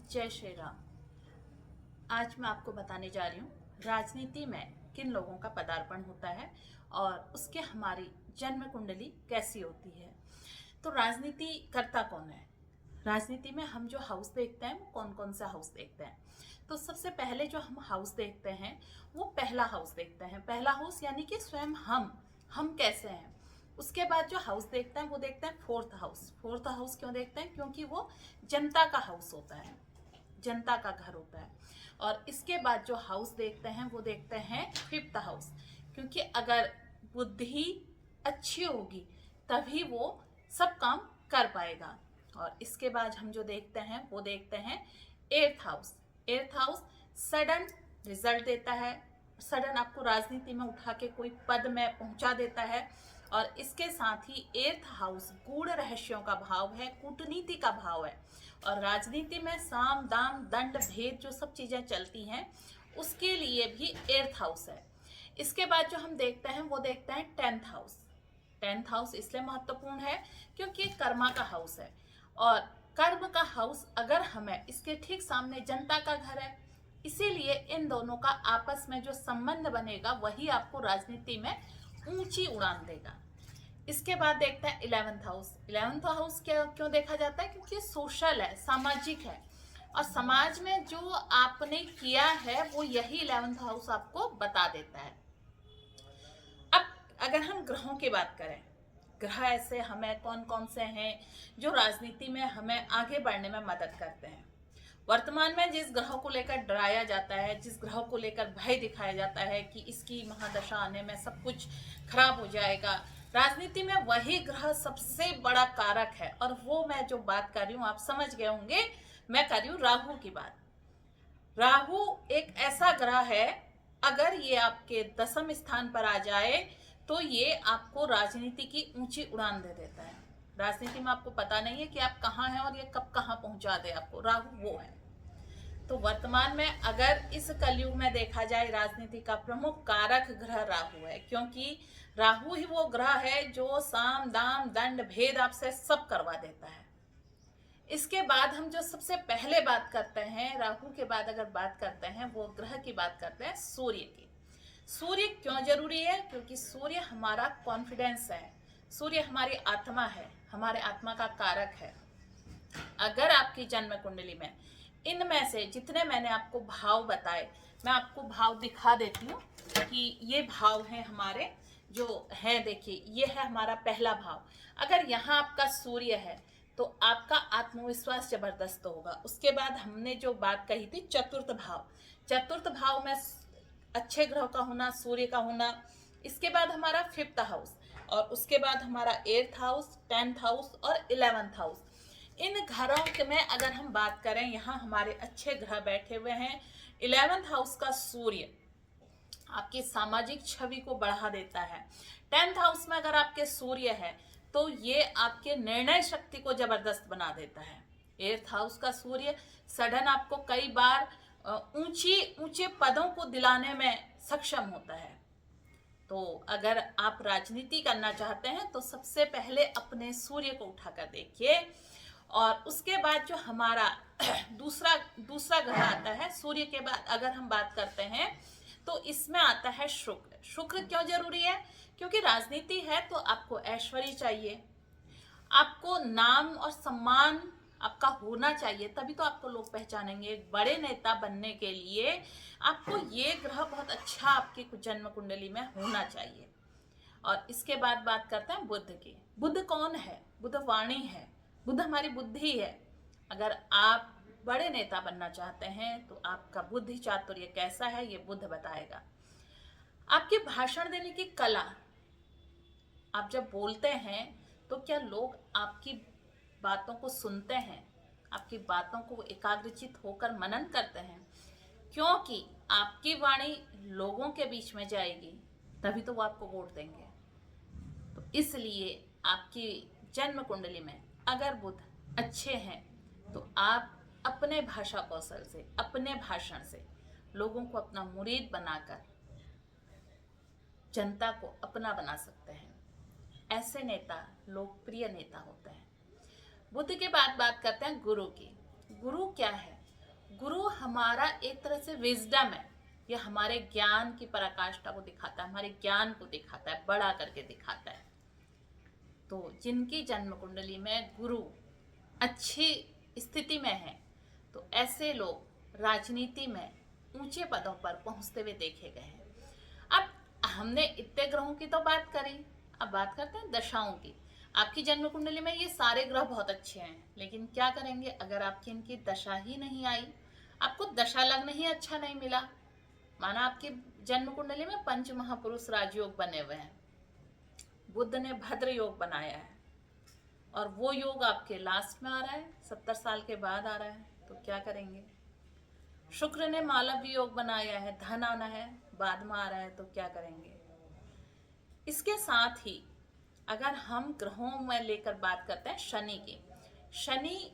जय श्री राम। आज मैं आपको बताने जा रही हूँ राजनीति में किन लोगों का पदार्पण होता है और उसके हमारी जन्म कुंडली कैसी होती है। तो राजनीति करता कौन है? राजनीति में हम जो हाउस देखते हैं वो कौन कौन सा हाउस देखते हैं। तो सबसे पहले जो हम हाउस देखते हैं वो पहला हाउस देखते हैं। पहला हाउस यानी कि स्वयं हम कैसे हैं। उसके बाद जो हाउस देखते हैं वो देखते हैं फोर्थ हाउस। फोर्थ हाउस क्यों देखते हैं? क्योंकि वो जनता का हाउस होता है, जनता का घर होता है। और इसके बाद जो हाउस देखते हैं वो देखते हैं फिफ्थ हाउस, क्योंकि अगर बुद्धि अच्छी होगी तभी वो सब काम कर पाएगा। और इसके बाद हम जो देखते हैं वो देखते हैं eighth house. Eighth house sudden result देता है, सडन आपको राजनीति में उठा के कोई पद में पहुंचा देता है। और इसके साथ ही एट्थ हाउस गूढ़ रहस्यों का भाव है, कूटनीति का भाव है। और राजनीति में साम दाम दंड भेद जो सब चीजें चलती हैं उसके लिए भी एट्थ हाउस है। इसके बाद जो हम देखते हैं वो देखते हैं टेंथ हाउस। टेंथ हाउस इसलिए महत्वपूर्ण है क्योंकि कर्मा का हाउस है। और कर्म का हाउस अगर हमें, इसके ठीक सामने जनता का घर है, इसीलिए इन दोनों का आपस में जो संबंध बनेगा वही आपको राजनीति में ऊंची उड़ान देगा। इसके बाद देखते हैं इलेवेंथ हाउस। इलेवेंथ हाउस क्यों देखा जाता है? क्योंकि सोशल है, सामाजिक है। और समाज में जो आपने किया है वो यही इलेवेंथ हाउस आपको बता देता है। अब अगर हम ग्रहों की बात करें, ग्रह ऐसे हमें कौन कौन से हैं जो राजनीति में हमें आगे बढ़ने में मदद करते हैं। वर्तमान में जिस ग्रह को लेकर डराया जाता है, जिस ग्रह को लेकर भय दिखाया जाता है कि इसकी महादशा आने में सब कुछ खराब हो जाएगा, राजनीति में वही ग्रह सबसे बड़ा कारक है। और वो मैं जो बात कर रही हूँ आप समझ गए होंगे, मैं कर रही हूँ राहु की बात। राहु एक ऐसा ग्रह है, अगर ये आपके दसम स्थान पर आ जाए तो ये आपको राजनीति की ऊंची उड़ान दे देता है। राजनीति में आपको पता नहीं है कि आप कहाँ हैं और ये कब कहाँ पहुंचा दे आपको। राहु वो है। तो वर्तमान में अगर इस कलयुग में देखा जाए, राजनीति का प्रमुख कारक ग्रह राहु है, क्योंकि राहु ही वो ग्रह है जो साम दाम दंड भेद आपसे सब करवा देता है। इसके बाद हम जो सबसे पहले बात करते हैं, राहु के बाद अगर बात करते हैं वो ग्रह की बात करते हैं सूर्य की। सूर्य क्यों जरूरी है? क्योंकि सूर्य हमारा कॉन्फिडेंस है, सूर्य हमारी आत्मा है, हमारे आत्मा का कारक है। अगर आपकी जन्म कुंडली में इनमें से जितने मैंने आपको भाव बताए, मैं आपको भाव दिखा देती हूँ कि ये भाव हैं हमारे जो है। देखिए ये है हमारा पहला भाव। अगर यहाँ आपका सूर्य है तो आपका आत्मविश्वास जबरदस्त होगा। उसके बाद हमने जो बात कही थी चतुर्थ भाव, चतुर्थ भाव में अच्छे ग्रह का होना, सूर्य का होना। इसके बाद हमारा फिफ्थ हाउस, और उसके बाद हमारा एट्थ हाउस, टेंथ हाउस और इलेवेंथ हाउस। इन घरों में अगर हम बात करें, यहाँ हमारे अच्छे ग्रह बैठे हुए हैं। इलेवेंथ हाउस का सूर्य आपकी सामाजिक छवि को बढ़ा देता है। टेंथ हाउस में अगर आपके सूर्य है तो ये आपके निर्णय शक्ति को जबरदस्त बना देता है। एट्थ हाउस का सूर्य सडन आपको कई बार ऊंचे पदों को दिलाने में सक्षम होता है। तो अगर आप राजनीति करना चाहते हैं तो सबसे पहले अपने सूर्य को उठाकर देखिए। और उसके बाद जो हमारा दूसरा ग्रह आता है सूर्य के बाद, अगर हम बात करते हैं तो इसमें आता है शुक्र। शुक्र क्यों जरूरी है? क्योंकि राजनीति है तो आपको ऐश्वर्य चाहिए, आपको नाम और सम्मान आपका होना चाहिए, तभी तो आपको लोग पहचानेंगे। एक बड़े नेता बनने के लिए आपको ये ग्रह बहुत अच्छा आपकी जन्म कुंडली में होना चाहिए। और इसके बाद बात करते हैं बुध की। बुध कौन है? बुध वाणी है, बुध हमारी बुद्धि है। अगर आप बड़े नेता बनना चाहते हैं तो आपका बुद्धि चातुर्य कैसा है ये बुध बताएगा। आपकी भाषण देने की कला, आप जब बोलते हैं तो क्या लोग आपकी बातों को सुनते हैं, आपकी बातों को एकाग्रचित होकर मनन करते हैं? क्योंकि आपकी वाणी लोगों के बीच में जाएगी तभी तो वो आपको वोट देंगे। तो इसलिए आपकी जन्म कुंडली में अगर बुध अच्छे हैं तो आप अपने भाषा कौशल से, अपने भाषण से लोगों को अपना मुरीद बनाकर जनता को अपना बना सकते हैं। ऐसे नेता लोकप्रिय नेता होते हैं। बुद्ध के बाद बात करते हैं गुरु की। गुरु क्या है? गुरु हमारा एक तरह से विजडम है, ये हमारे ज्ञान की पराकाष्ठा को दिखाता है, हमारे ज्ञान को दिखाता है, बड़ा करके दिखाता है। तो जिनकी जन्म कुंडली में गुरु अच्छी स्थिति में है, तो ऐसे लोग राजनीति में ऊंचे पदों पर पहुंचते हुए देखे गए हैं। अब हमने इतने ग्रहों की तो बात करी, अब बात करते हैं दशाओं की। आपकी जन्म कुंडली में ये सारे ग्रह बहुत अच्छे हैं, लेकिन क्या करेंगे अगर आपकी इनकी दशा ही नहीं आई, आपको दशा लग्न ही अच्छा नहीं मिला। माना आपकी जन्म कुंडली में पंच महापुरुष राजयोग बने हुए हैं, बुध ने भद्र योग बनाया है, और वो योग आपके लास्ट में आ रहा है, 70 साल के बाद आ रहा है, तो क्या करेंगे। शुक्र ने मालव्य योग बनाया है, धन आना है, बाद में आ रहा है, तो क्या करेंगे। इसके साथ ही अगर हम ग्रहों में लेकर बात करते हैं शनि की, शनि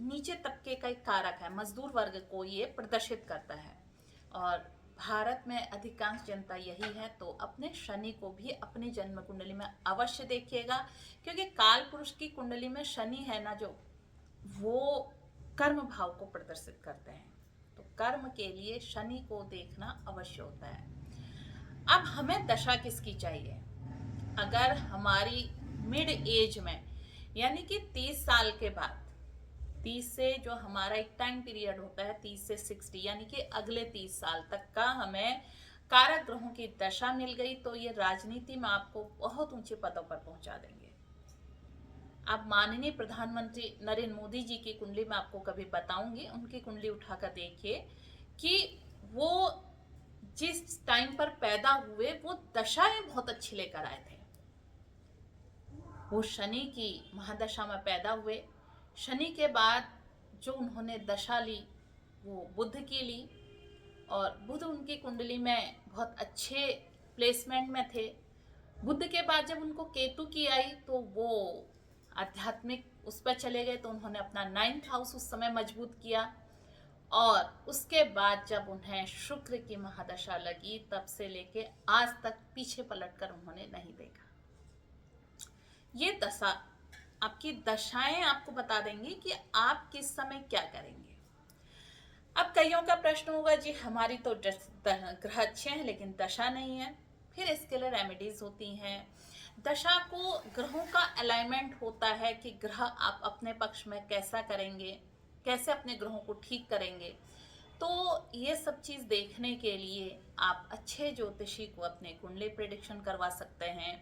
नीचे तबके का एक कारक है, मजदूर वर्ग को ये प्रदर्शित करता है, और भारत में अधिकांश जनता यही है। तो अपने शनि को भी अपनी जन्म कुंडली में अवश्य देखिएगा, क्योंकि काल पुरुष की कुंडली में शनि है ना, जो वो कर्म भाव को प्रदर्शित करते हैं, तो कर्म के लिए शनि को देखना अवश्य होता है। अब हमें दशा किसकी चाहिए, अगर हमारी मिड एज में यानी कि 30 साल के बाद, 30 से जो हमारा एक टाइम पीरियड होता है 30 से 60 यानी कि अगले 30 साल तक का हमें कारक ग्रहों की दशा मिल गई, तो ये राजनीति में आपको बहुत ऊंचे पदों पर पहुंचा देंगे। आप माननीय प्रधानमंत्री नरेंद्र मोदी जी की कुंडली में आपको कभी बताऊंगी, उनकी कुंडली उठाकर देखिए कि वो जिस टाइम पर पैदा हुए वो दशाएं बहुत अच्छी लेकर आए थे। वो शनि की महादशा में पैदा हुए, शनि के बाद जो उन्होंने दशा ली वो बुध की ली, और बुध उनकी कुंडली में बहुत अच्छे प्लेसमेंट में थे। बुध के बाद जब उनको केतु की आई तो वो आध्यात्मिक उस पर चले गए, तो उन्होंने अपना 9th हाउस उस समय मजबूत किया, और उसके बाद जब उन्हें शुक्र की महादशा लगी तब से लेके आज तक पीछे पलटकर उन्होंने नहीं देखा। ये दशा आपकी दशाएं आपको बता देंगी कि आप किस समय क्या करेंगे। अब कईयों का प्रश्न होगा, जी हमारी तो ग्रह अच्छे हैं लेकिन दशा नहीं है, फिर इसके लिए रेमेडीज होती हैं। दशा को ग्रहों का अलाइनमेंट होता है कि ग्रह आप अपने पक्ष में कैसा करेंगे, कैसे अपने ग्रहों को ठीक करेंगे। तो ये सब चीज़ देखने के लिए आप अच्छे ज्योतिषी को अपने कुंडली प्रेडिक्शन करवा सकते हैं।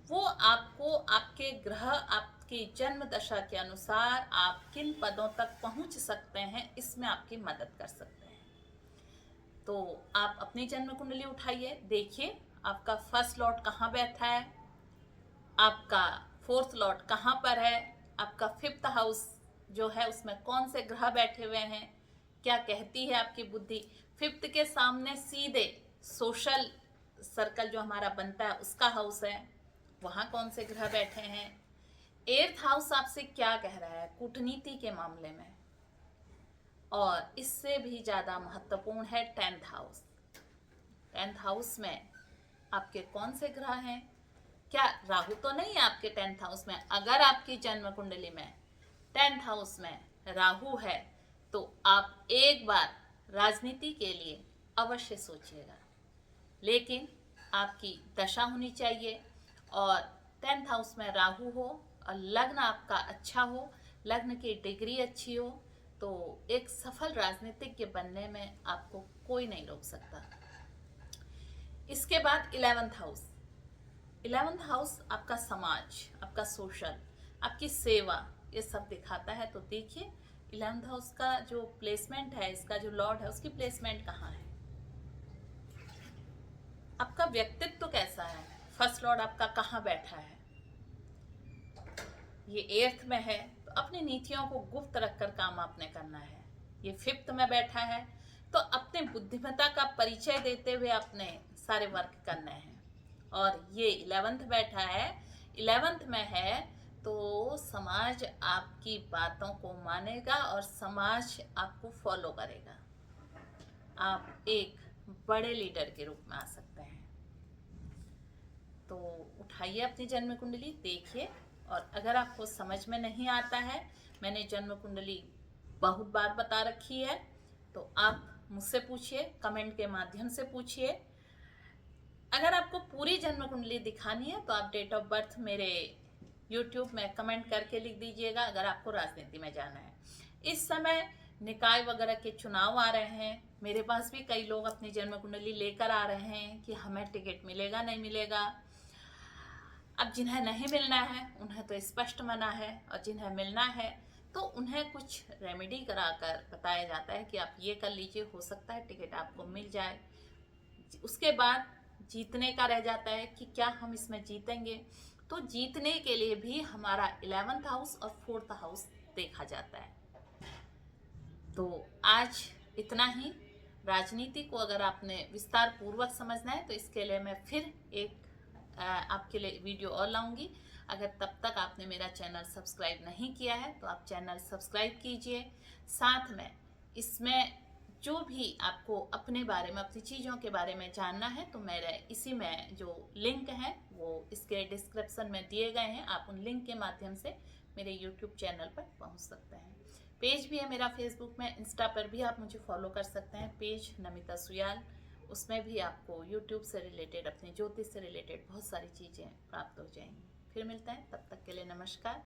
वो आपको आपके ग्रह आपकी जन्म दशा के अनुसार आप किन पदों तक पहुंच सकते हैं इसमें आपकी मदद कर सकते हैं। तो आप अपनी जन्म कुंडली उठाइए, देखिए आपका फर्स्ट लॉर्ड कहाँ बैठा है, आपका फोर्थ लॉर्ड कहाँ पर है, आपका 5th हाउस जो है उसमें कौन से ग्रह बैठे हुए हैं, क्या कहती है आपकी बुद्धि। 5th के सामने सीधे सोशल सर्कल जो हमारा बनता है उसका हाउस है, वहाँ कौन से ग्रह बैठे हैं। 8th हाउस आपसे क्या कह रहा है कूटनीति के मामले में, और इससे भी ज़्यादा महत्वपूर्ण है 10th हाउस। 10th हाउस में आपके कौन से ग्रह हैं, क्या राहु तो नहीं है आपके 10th हाउस में। अगर आपकी जन्म कुंडली में 10th हाउस में राहु है तो आप एक बार राजनीति के लिए अवश्य सोचिएगा, लेकिन आपकी दशा होनी चाहिए, और 10th हाउस में राहु हो और लग्न आपका अच्छा हो, लग्न की डिग्री अच्छी हो, तो एक सफल राजनीतिज्ञ बनने में आपको कोई नहीं रोक सकता। इसके बाद 11th हाउस, 11th हाउस आपका समाज, आपका सोशल, आपकी सेवा, ये सब दिखाता है। तो देखिए 11th हाउस का जो प्लेसमेंट है, इसका जो लॉर्ड है उसकी प्लेसमेंट कहाँ है, आपका व्यक्तित्व कैसा है, फर्स्ट लॉर्ड आपका कहाँ बैठा है। ये 8th में है तो अपनी नीतियों को गुप्त रखकर काम आपने करना है। ये 5th में बैठा है तो अपने बुद्धिमत्ता का परिचय देते हुए अपने सारे वर्क करने हैं। और ये 11th बैठा है, 11th में है तो समाज आपकी बातों को मानेगा और समाज आपको फॉलो करेगा, आप एक बड़े लीडर के रूप में आ सकते हैं। तो उठाइए अपनी जन्म कुंडली, देखिए, और अगर आपको समझ में नहीं आता है, मैंने जन्म कुंडली बहुत बार बता रखी है, तो आप मुझसे पूछिए, कमेंट के माध्यम से पूछिए। अगर आपको पूरी जन्म कुंडली दिखानी है तो आप डेट ऑफ बर्थ मेरे YouTube में कमेंट करके लिख दीजिएगा। अगर आपको राजनीति में जाना है, इस समय निकाय वगैरह के चुनाव आ रहे हैं। मेरे पास भी कई लोग अपनी जन्म कुंडली लेकर आ रहे हैं कि हमें टिकट मिलेगा नहीं मिलेगा। अब जिन्हें नहीं मिलना है उन्हें तो स्पष्ट मना है, और जिन्हें मिलना है तो उन्हें कुछ रेमेडी कराकर बताया जाता है कि आप ये कर लीजिए, हो सकता है टिकट आपको मिल जाए। उसके बाद जीतने का रह जाता है कि क्या हम इसमें जीतेंगे। तो जीतने के लिए भी हमारा 11th हाउस और 4th हाउस देखा जाता है। तो आज इतना ही। राजनीति को अगर आपने विस्तार पूर्वक समझना है तो इसके लिए मैं फिर एक आपके लिए वीडियो और लाऊंगी। अगर तब तक आपने मेरा चैनल सब्सक्राइब नहीं किया है तो आप चैनल सब्सक्राइब कीजिए। साथ में इसमें जो भी आपको अपने बारे में, अपनी चीज़ों के बारे में जानना है तो मेरे इसी में जो लिंक है वो इसके डिस्क्रिप्शन में दिए गए हैं। आप उन लिंक के माध्यम से मेरे YouTube चैनल पर पहुंच सकते हैं। पेज भी है मेरा फेसबुक में, इंस्टा पर भी आप मुझे फॉलो कर सकते हैं, पेज नमिता सुयाल। उसमें भी आपको YouTube से रिलेटेड, अपने ज्योतिष से रिलेटेड बहुत सारी चीज़ें प्राप्त हो जाएंगी। फिर मिलते हैं, तब तक के लिए नमस्कार।